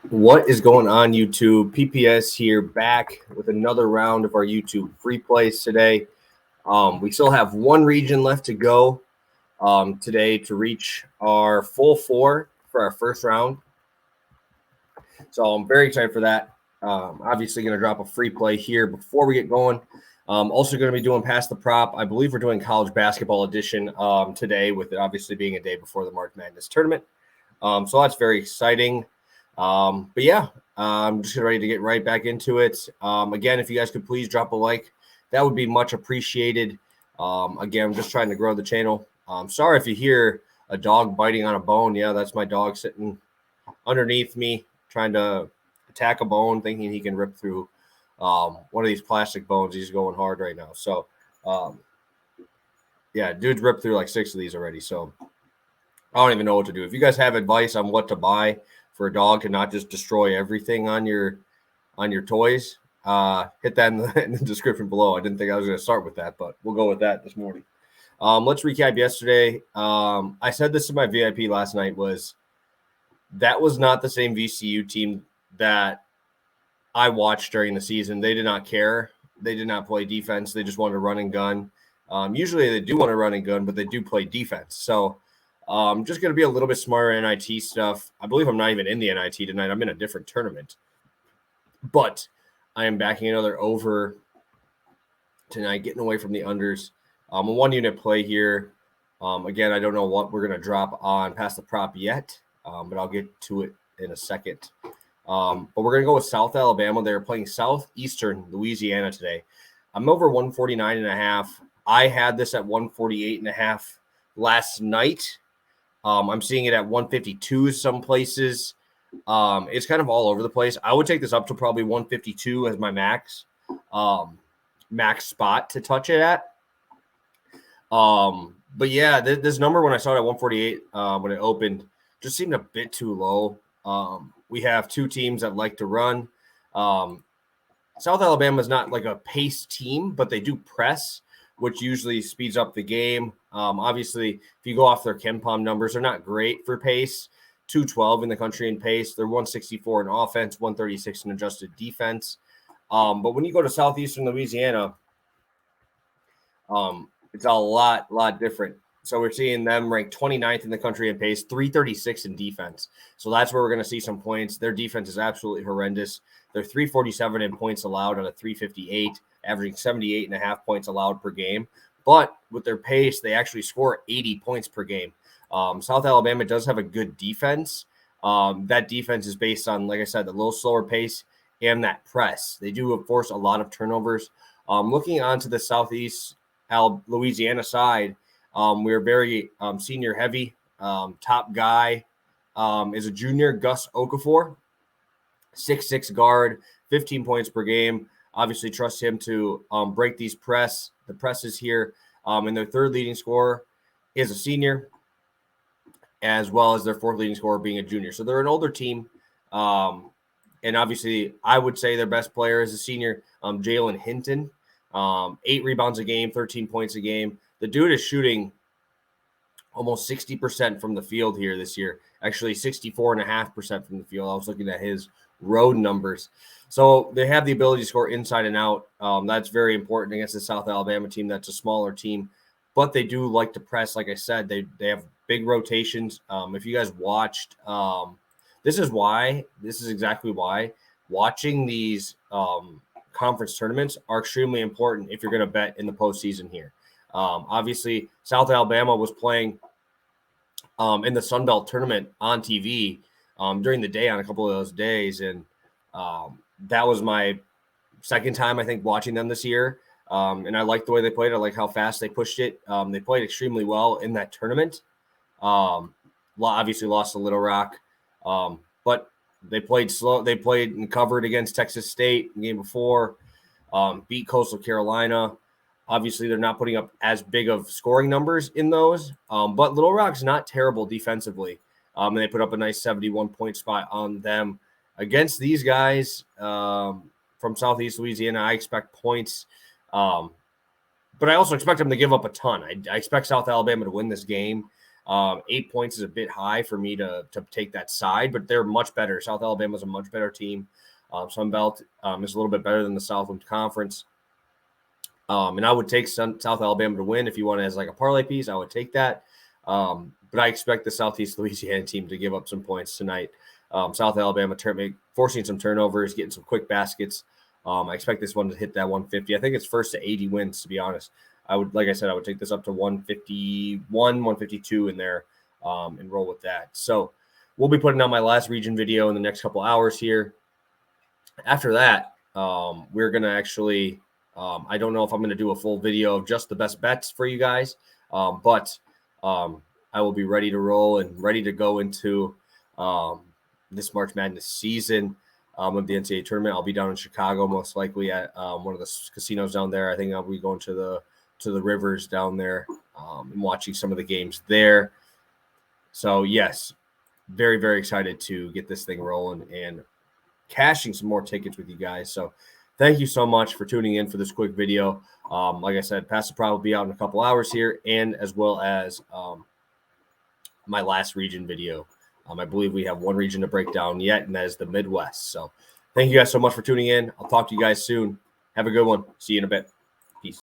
What is going on, YouTube? PPS here, back with another round of our YouTube free plays today. We still have one region left to go today to reach our full four for our first round. So I'm very excited for that. Obviously, going to drop a free play here before we get going. Also going to be doing Pass the Prop. I believe we're doing college basketball edition today, with it obviously being a day before the March Madness tournament. So that's very exciting. But yeah, I'm just ready to get right back into it. Again, if you guys could please drop a like, that would be much appreciated. Again, I'm just trying to grow the channel. Sorry if you hear a dog biting on a bone. Yeah, that's my dog sitting underneath me, trying to attack a bone, thinking he can rip through one of these plastic bones. He's going hard right now. So, yeah, dude's ripped through like 6 of these already. So I don't even know what to do. If you guys have advice on what to buy for a dog to not just destroy everything on your toys, hit that in the description below. I didn't think I was going to start with that, but we'll go with that this morning. Let's recap yesterday. I said this to my VIP last night, that was not the same VCU team that I watched during the season. They did not care. They did not play defense. They just wanted to run and gun. Usually they do want to run and gun, but they do play defense. So just going to be a little bit smarter in NIT stuff. I believe I'm not even in the NIT tonight. I'm in a different tournament. But I am backing another over tonight, getting away from the unders. A one-unit play here. Again, I don't know what we're going to drop on Pass the Prop yet, but I'll get to it in a second. But we're going to go with South Alabama. They're playing Southeastern Louisiana today. I'm over 149.5. I had this at 148.5 last night. I'm seeing it at 152 some places. It's kind of all over the place. I would take this up to probably 152 as my max spot to touch it at. But yeah, this number, when I saw it at 148 when it opened, just seemed a bit too low. We have two teams that like to run. South Alabama is not like a pace team, but they do press, which usually speeds up the game. Obviously, if you go off their KenPom numbers, they're not great for pace. 212 in the country in pace. They're 164 in offense, 136 in adjusted defense. But when you go to Southeastern Louisiana, it's a lot different. So we're seeing them ranked 29th in the country in pace, 336 in defense. So that's where we're going to see some points. Their defense is absolutely horrendous. They're 347 in points allowed out of 358, averaging 78.5 points allowed per game. But with their pace, they actually score 80 points per game. South Alabama does have a good defense. That defense is based on, like I said, the little slower pace and that press. They do force a lot of turnovers. Looking onto the Southeast Louisiana side, we're very senior heavy. Top guy is a junior, Gus Okafor, 6'6" guard, 15 points per game. Obviously, trust him to break the presses here. And their third leading scorer is a senior, as well as their fourth leading scorer being a junior. So they're an older team. And obviously, I would say their best player is a senior, Jalen Hinton. 8 rebounds a game, 13 points a game. The dude is shooting almost 60% from the field here this year. Actually, 64.5% from the field. I was looking at his road numbers. So they have the ability to score inside and out. That's very important against the South Alabama team. That's a smaller team, but they do like to press. Like I said, they have big rotations. If you guys watched, this is exactly why watching these conference tournaments are extremely important if you're going to bet in the postseason here. Obviously, South Alabama was playing in the Sun Belt tournament on TV during the day on a couple of those days, and that was my second time, I think, watching them this year. And I like the way they played. I like how fast they pushed it. They played extremely well in that tournament. Obviously lost to Little Rock, but they played slow. They played and covered against Texas State the game before, beat Coastal Carolina. Obviously, they're not putting up as big of scoring numbers in those, but Little Rock's not terrible defensively, and they put up a nice 71-point spot on them. Against these guys from Southeast Louisiana, I expect points, but I also expect them to give up a ton. I expect South Alabama to win this game. 8 points is a bit high for me to take that side, but they're much better. South Alabama is a much better team. Sun Belt is a little bit better than the Southland Conference. And I would take South Alabama to win if you want it as like a parlay piece. I would take that. But I expect the Southeast Louisiana team to give up some points tonight. South Alabama forcing some turnovers, getting some quick baskets. I expect this one to hit that 150. I think it's first to 80 wins, to be honest. I would take this up to 151, 152 in there and roll with that. So we'll be putting out my last region video in the next couple hours here. After that, we're going to actually I don't know if I'm going to do a full video of just the best bets for you guys, but I will be ready to roll and ready to go into this March Madness season of the NCAA tournament. I'll be down in Chicago, most likely at one of the casinos down there. I think I'll be going to the Rivers down there and watching some of the games there. So yes, very, very excited to get this thing rolling and cashing some more tickets with you guys. So thank you so much for tuning in for this quick video. Like I said, Pass the Pride will be out in a couple hours here, and as well as my last region video. I believe we have one region to break down yet, and that is the Midwest. So thank you guys so much for tuning in. I'll talk to you guys soon. Have a good one. See you in a bit.